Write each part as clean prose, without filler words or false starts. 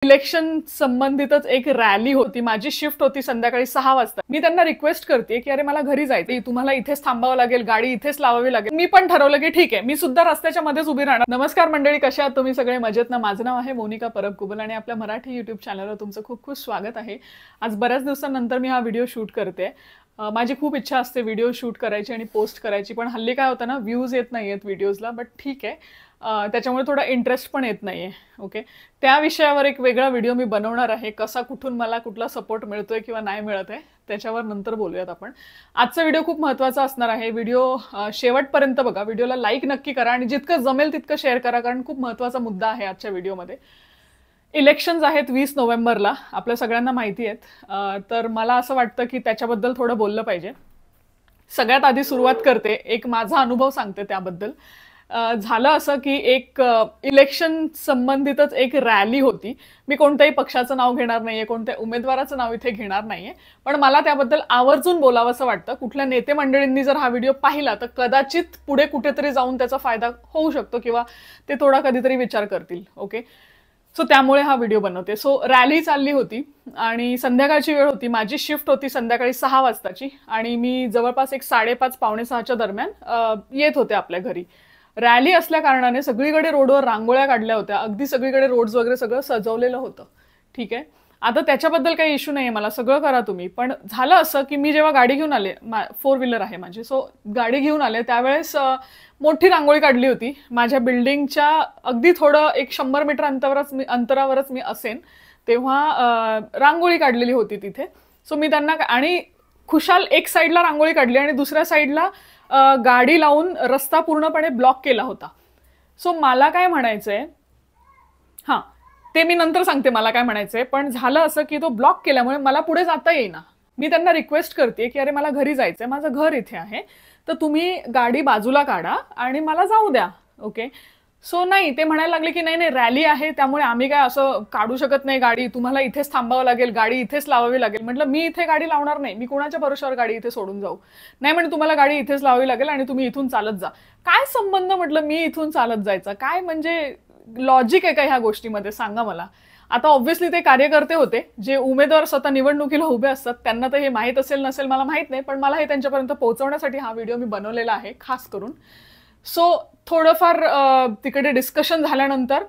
Election संबंधितच एक rally होती, माझी शिफ्ट होती संध्याकाळी 6 वाजता. मी त्यांना रिक्वेस्ट करते की अरे मला घरी जायचंय, तुम्हाला इथेच थांबावं लागेल, गाडी इथेच लावावी लागेल. मी पण ठरवलं की ठीक आहे, मी सुद्धा रस्त्याच्या मध्येच उभी राहणार. नमस्कार मंडळी, कशा आहात तुम्ही सगळे? मजेत ना? माझं नाव आहे मोनिका परब कुबल आणि आपल्या मराठी युट्यूब चॅनलवर तुमचं खूप खूप स्वागत आहे. आज बऱ्याच दिवसांनंतर मी हा व्हिडिओ शूट करते. माझी खूप इच्छा असते व्हिडिओ शूट करायची आणि पोस्ट करायची, पण हल्ली काय होतं ना, व्ह्यूज येत नाहीयेत व्हिडिओजला. बट ठीक आहे, त्याच्यामुळे थोडा इंटरेस्ट पण येत नाहीये. ओके, त्या विषयावर एक वेगळा व्हिडिओ मी बनवणार आहे. कसा, कुठून मला कुठला सपोर्ट मिळतोय किंवा नाही मिळत आहे त्याच्यावर नंतर बोलूयात आपण. आजचा व्हिडिओ खूप महत्त्वाचा असणार आहे. व्हिडिओ शेवटपर्यंत बघा, व्हिडिओला लाईक नक्की करा आणि जितकं जमेल तितकं शेअर करा, कारण खूप महत्त्वाचा मुद्दा आहे आजच्या व्हिडिओमध्ये. इलेक्शन्स आहेत 20 नोव्हेंबरला, आपल्या सगळ्यांना माहिती आहेत. तर मला असं वाटतं की त्याच्याबद्दल थोडं बोललं पाहिजे. सगळ्यात आधी सुरुवात करते, एक माझा अनुभव सांगते त्याबद्दल. झालं असं की एक इलेक्शन संबंधितच एक रॅली होती. मी कोणत्याही पक्षाचं नाव घेणार नाहीये, कोणत्या उमेदवाराचं नाव इथे घेणार नाहीये, पण मला त्याबद्दल आवर्जून बोलावंसं वाटतं. कुठल्या नेते मंडळींनी जर हा व्हिडिओ पाहिला तर कदाचित पुढे कुठेतरी जाऊन त्याचा फायदा होऊ शकतो किंवा ते थोडा कधीतरी विचार करतील. ओके, सो त्यामुळे हा व्हिडिओ बनवते. सो रॅली चालली होती आणि संध्याकाळची वेळ होती, माझी शिफ्ट होती संध्याकाळी 6 वाजताची आणि मी जवळपास एक 5:30 पावणे 6च्या दरम्यान येत होते आपल्या घरी. रॅली असल्या कारणाने सगळीकडे रोडवर रांगोळ्या काढल्या होत्या, अगदी सगळीकडे रोड्स वगैरे सगळं सजवलेलं होतं. ठीक आहे, आता त्याच्याबद्दल काही इश्यू नाहीये, मला सगळं करा तुम्ही. पण झालं असं की मी जेव्हा गाडी घेऊन आले, 4 व्हीलर आहे माझी, सो गाडी घेऊन आले त्यावेळेस मोठी रांगोळी काढली होती. माझ्या बिल्डिंगच्या अगदी थोडं एक 100 मीटर अंतरावरच मी असेन तेव्हा रांगोळी काढलेली होती तिथे. सो मी त्यांना आणि खुशाल एक साईडला रांगोळी काढली आणि दुसऱ्या साईडला गाडी लावून रस्ता पूर्णपणे ब्लॉक केला होता. सो मला काय म्हणायचंय, हां ते मी नंतर सांगते मला काय म्हणायचंय. पण झालं असं की तो ब्लॉक केल्यामुळे मला पुढे जाता येईना. मी त्यांना रिक्वेस्ट करते की अरे मला घरी जायचंय, माझं घर इथे आहे, तर तुम्ही गाडी बाजूला काढा आणि मला जाऊ द्या. ओके, सो नाही, ते म्हणायला लागले की नाही नाही, रॅली आहे त्यामुळे आम्ही काय असं काढू शकत नाही गाडी, तुम्हाला इथेच थांबावं लागेल, गाडी इथेच लावावी लागेल. म्हटलं मी इथे गाडी लावणार नाही, मी कोणाच्या भरोशावर गाडी इथे सोडून जाऊ? नाही म्हणजे तुम्हाला गाडी इथेच लावावी लागेल आणि तुम्ही इथून चालत जा. काय संबंध, म्हटलं मी इथून चालत जायचा? काय म्हणजे लॉजिक आहे का ह्या गोष्टीमध्ये, सांगा मला. आता ऑब्व्हियसली ते कार्यकर्ते होते, जे उमेदवार स्वतः निवडणुकीला उभे असतात, त्यांना तर हे माहीत असेल नसेल मला माहीत नाही, पण मला हे त्यांच्यापर्यंत पोहोचवण्यासाठी हा व्हिडिओ मी बनवलेला आहे खास करून. सो थोडंफार तिकडे डिस्कशन झाल्यानंतर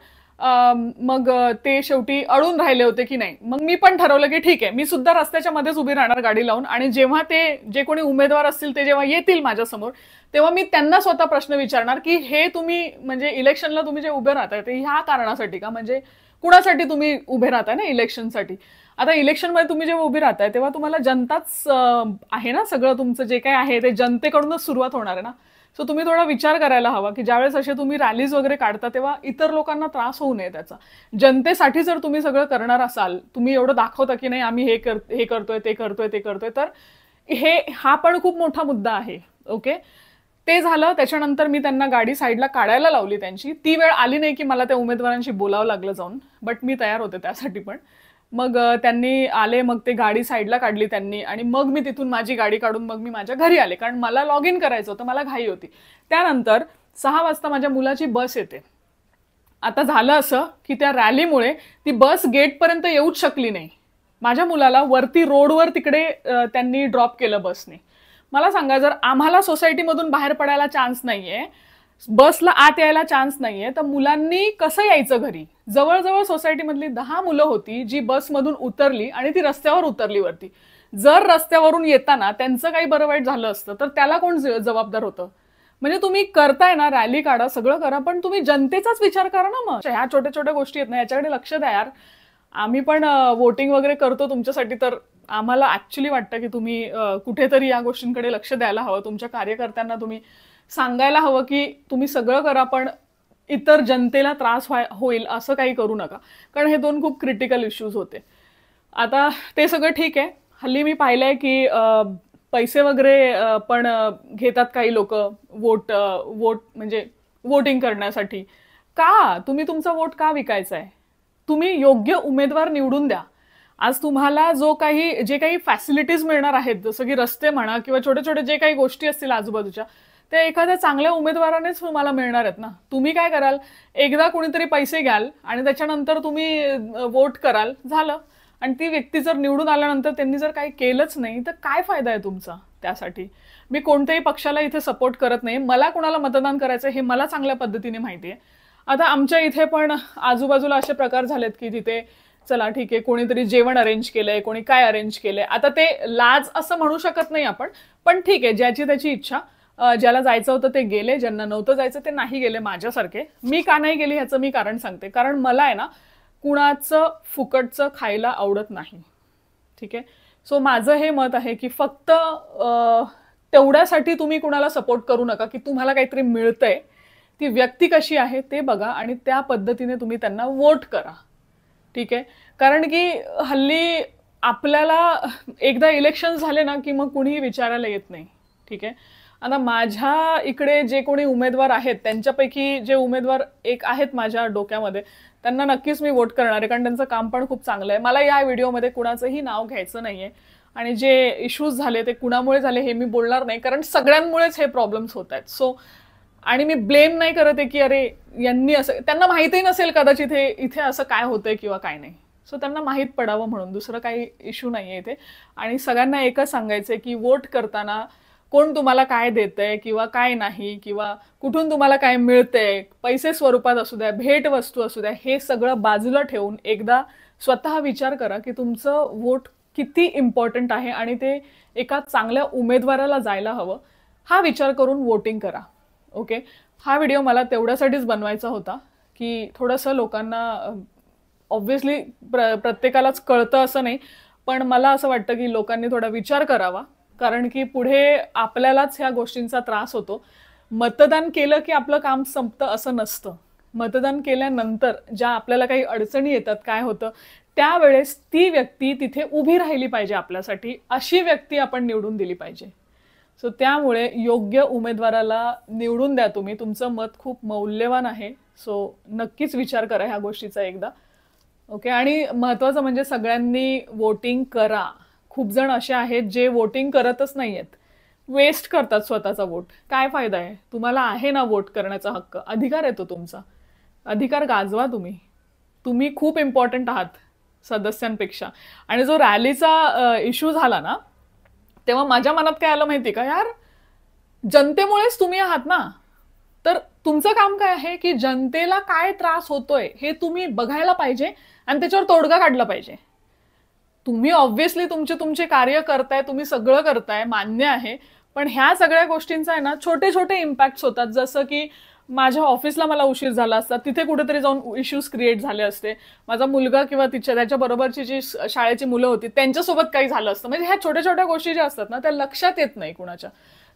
मग ते शेवटी अडून राहिले होते की नाही. मग मी पण ठरवलं की ठीक आहे, मी सुद्धा रस्त्याच्या मध्येच उभी राहणार गाडी लावून, आणि जेव्हा ते जे कोणी उमेदवार असतील ते जेव्हा येतील माझ्यासमोर तेव्हा मी त्यांना स्वतः प्रश्न विचारणार की हे तुम्ही म्हणजे इलेक्शनला तुम्ही जे उभे राहताय ते ह्या कारणासाठी का, म्हणजे कुणासाठी तुम्ही उभे राहताय ना इलेक्शनसाठी. आता इलेक्शनमध्ये तुम्ही जेव्हा उभी राहताय तेव्हा तुम्हाला जनताच आहे ना, सगळं तुमचं जे काय आहे ते जनतेकडूनच सुरुवात होणार आहे ना. सो तुम्ही थोडा विचार करायला हवा की ज्यावेळेस असे तुम्ही रॅलीज वगैरे काढता तेव्हा इतर लोकांना त्रास होऊ नये त्याचा. जनतेसाठी जर तुम्ही सगळं करणार असाल, तुम्ही एवढं दाखवता की नाही आम्ही हे करतोय ते करतोय, तर हा पण खूप मोठा मुद्दा आहे. ओके, ते झालं. त्याच्यानंतर मी त्यांना गाडी साईडला काढायला लावली त्यांची. ती वेळ आली नाही की मला त्या उमेदवारांशी बोलावं लागलं जाऊन, बट मी तयार होते त्यासाठी पण. मग त्यांनी आले, मग ते गाडी साईडला काढली त्यांनी आणि मग मी तिथून माझी गाडी काढून मग मी माझ्या घरी आले, कारण मला लॉग इन करायचं होतं, मला घाई होती. त्यानंतर 6 वाजता माझ्या मुलाची बस येते. आता झालं असं की त्या रॅलीमुळे ती बस गेटपर्यंत येऊच शकली नाही. माझ्या मुलाला वरती रोडवर तिकडे त्यांनी ड्रॉप केलं बसने. मला सांगा, जर आम्हाला सोसायटीमधून बाहेर पडायला चान्स नाहीये, बसला आत यायला चान्स नाहीये, तर मुलांनी कसं यायचं घरी? जवळजवळ सोसायटीमधली 10 मुलं होती जी बसमधून उतरली आणि ती रस्त्यावर उतरली वरती. जर रस्त्यावरून येताना त्यांचं काही बरं वाईट झालं असतं तर त्याला कोण जबाबदार होतं? म्हणजे तुम्ही करताय ना, रॅली काढा, सगळं करा, पण तुम्ही जनतेचाच विचार करा ना. मग ह्या छोट्या छोट्या गोष्टी आहेत ना, याच्याकडे लक्ष द्या यार. आम्ही पण वोटिंग वगैरे करतो तुमच्यासाठी, तर आम्हाला ऍक्च्युली वाटतं की तुम्ही कुठेतरी या गोष्टींकडे लक्ष द्यायला हवं. तुमच्या कार्यकर्त्यांना तुम्ही सांगायला हवं की तुम्ही सगळं करा, पण इतर जनतेला त्रास होईल असं काही करू नका, कारण हे 2 खूप क्रिटिकल इश्यूज होते. आता ते सगळं ठीक आहे. हल्ली मी पाहिलंय की पैसे वगैरे पण घेतात काही लोक वोट म्हणजे वोटिंग करण्यासाठी. का? तुम्ही तुमचा वोट का विकायचा आहे? तुम्ही योग्य उमेदवार निवडून द्या. आज तुम्हाला जे काही फॅसिलिटीज मिळणार आहेत, जसं की रस्ते म्हणा किंवा छोटे छोटे जे काही गोष्टी असतील आजूबाजूच्या, ते एखाद्या चांगल्या उमेदवारानेच तुम्हाला मिळणार आहेत ना. तुम्ही काय कराल, एकदा कोणीतरी पैसे घ्याल आणि त्याच्यानंतर तुम्ही वोट कराल, झालं. आणि ती व्यक्ती जर निवडून आल्यानंतर त्यांनी जर काही केलंच नाही तर काय फायदा आहे तुमचा त्यासाठी. मी कोणत्याही पक्षाला इथे सपोर्ट करत नाही. मला कोणाला मतदान करायचं हे मला चांगल्या पद्धतीने माहिती आहे. आता आमच्या इथे पण आजूबाजूला असे प्रकार झालेत की तिथे चला ठीक आहे, कोणीतरी जेवण अरेंज केलंय, कोणी काय अरेंज केलंय. आता ते लाज असं म्हणू शकत नाही आपण, पण ठीक आहे, ज्याची त्याची इच्छा. ज्याला जायचं होतं ते गेले, ज्यांना नव्हतं जायचं ते नाही गेले माझ्यासारखे. मी का नाही गेली ह्याचं मी कारण सांगते. कारण मला आहे ना कुणाचं फुकटचं खायला आवडत नाही. ठीक आहे. सो माझं हे मत आहे की फक्त तेवढ्यासाठी तुम्ही कुणाला सपोर्ट करू नका की तुम्हाला काहीतरी मिळतंय. ती व्यक्ती कशी आहे ते बघा आणि त्या पद्धतीने तुम्ही त्यांना वोट करा. ठीक आहे. कारण की हल्ली आपल्याला एकदा इलेक्शन झाले ना की मग कुणीही विचारायला येत नाही. ठीक आहे. आता माझ्या इकडे जे कोणी उमेदवार आहेत त्यांच्यापैकी जे उमेदवार एक आहेत माझ्या डोक्यामध्ये, त्यांना नक्कीच मी वोट करणार आहे कारण त्यांचं काम पण खूप चांगलं आहे. मला या व्हिडिओमध्ये कुणाचंही नाव घ्यायचं नाहीये आणि जे इश्यूज झाले ते कुणामुळे झाले हे मी बोलणार नाही कारण सगळ्यांमुळेच हे प्रॉब्लेम्स होत आहेत. सो आणि मी ब्लेम नाही करत आहे की अरे यांनी असं, त्यांना माहितीही नसेल कदाचित हे इथे असं काय होतंय किंवा काय नाही. सो त्यांना माहीत पडावं म्हणून, दुसरं काही इश्यू नाहीये इथे. आणि सगळ्यांना एकच सांगायचंय की वोट करताना कोण तुम्हाला काय देतंय किंवा काय नाही, किंवा कुठून तुम्हाला काय मिळतंय, पैसे स्वरूपात असू द्या, भेट वस्तू असू द्या, हे सगळं बाजूला ठेवून एकदा स्वतः विचार करा की तुमचं वोट किती इम्पॉर्टंट आहे आणि ते एका चांगल्या उमेदवाराला जायला हवं. हा विचार करून वोटिंग करा. ओके. हा व्हिडिओ मला तेवढ्यासाठीच बनवायचा होता की थोडंसं लोकांना, ऑब्व्हियसली प्रत्येकालाच कळतं असं नाही, पण मला असं वाटतं की लोकांनी थोडा विचार करावा. कारण की पुढे आपल्यालाच ह्या गोष्टींचा त्रास होतो. मतदान केलं की आपलं काम संपतं असं नसतं. मतदान केल्यानंतर ज्या आपल्याला काही अडचणी येतात, काय होतं, त्यावेळेस ती व्यक्ती तिथे उभी राहिली पाहिजे आपल्यासाठी, अशी व्यक्ती आपण निवडून दिली पाहिजे. सो त्यामुळे योग्य उमेदवाराला निवडून द्या तुम्ही. तुमचं मत खूप मौल्यवान आहे. सो नक्कीच विचार करा ह्या गोष्टीचा एकदा. ओके. आणि महत्त्वाचं म्हणजे सगळ्यांनी वोटिंग करा. खूप जण असे आहेत जे वोटिंग करतच नाही आहेत, वेस्ट करतात स्वतःचा वोट. काय फायदा आहे. तुम्हाला आहे ना वोट करण्याचा हक्क, अधिकार आहे तो तुमचा. अधिकार गाजवा तुम्ही. तुम्ही खूप इम्पॉर्टंट आहात सदस्यांपेक्षा. आणि जो रॅलीचा इश्यू झाला ना, तेव्हा माझ्या मनात काय आलं माहिती का, यार जनतेमुळेच तुम्ही आहात ना, तर तुमचं काम काय आहे की जनतेला काय त्रास होतोय हे तुम्ही बघायला पाहिजे आणि त्याच्यावर तोडगा काढला पाहिजे. तुम्ही ऑब्व्हियसली तुमचे कार्य करताय, तुम्ही सगळं करताय, मान्य आहे, पण ह्या सगळ्या गोष्टींचा आहे ना छोटे छोटे इम्पॅक्ट्स होतात. जसं की माझ्या ऑफिसला मला उशीर झाला असता, तिथे कुठेतरी जाऊन इश्यूज क्रिएट झाले असते. माझा मुलगा किंवा त्याच्या बरोबरची जी शाळेची मुलं होती त्यांच्यासोबत काही झालं असतं. म्हणजे ह्या छोट्या छोट्या गोष्टी ज्या असतात ना त्या लक्षात येत नाही कुणाच्या.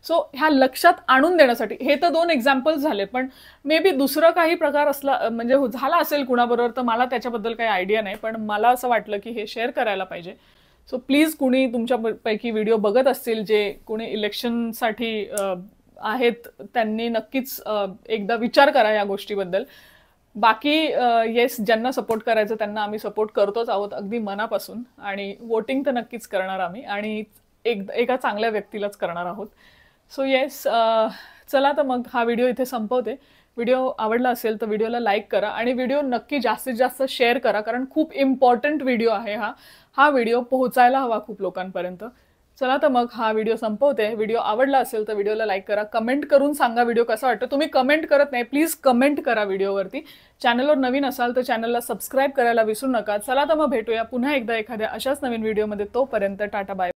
सो ह्या लक्षात आणून देण्यासाठी, हे तर 2 एक्झाम्पल्स झाले, पण मे बी दुसरं काही प्रकार असला म्हणजे झाला असेल कुणाबरोबर तर मला त्याच्याबद्दल काही आयडिया नाही, पण मला असं वाटलं की हे शेअर करायला पाहिजे. सो प्लीज कुणी तुमच्यापैकी व्हिडिओ बघत असतील जे कुणी इलेक्शनसाठी आहेत त्यांनी नक्कीच एकदा विचार करा या गोष्टीबद्दल. बाकी येस, ज्यांना सपोर्ट करायचं त्यांना आम्ही सपोर्ट करतोच आहोत अगदी मनापासून. आणि वोटिंग तर नक्कीच करणार आम्ही आणि एका चांगल्या व्यक्तीलाच करणार आहोत. सो येस, चला तर मग हा व्हिडिओ इथे संपवते. व्हिडिओ आवडला असेल तर व्हिडिओला लाईक करा आणि व्हिडिओ नक्की जास्तीत जास्त शेअर करा कारण खूप इम्पॉर्टंट व्हिडिओ आहे हा व्हिडिओ पोहोचायला हवा खूप लोकांपर्यंत. चला तर मग हा व्हिडिओ संपवते. व्हिडिओ आवडला असेल तर व्हिडिओला लाईक करा, कमेंट करून सांगा व्हिडिओ कसा वाटतो. तुम्ही कमेंट करत नाही, प्लीज कमेंट करा व्हिडिओवरती. चॅनलवर नवीन असाल तर चॅनलला सबस्क्राईब करायला विसरू नका. चला तर मग भेटूया पुन्हा एकदा एखाद्या अशाच नवीन व्हिडिओमध्ये. तोपर्यंत टाटा बाय.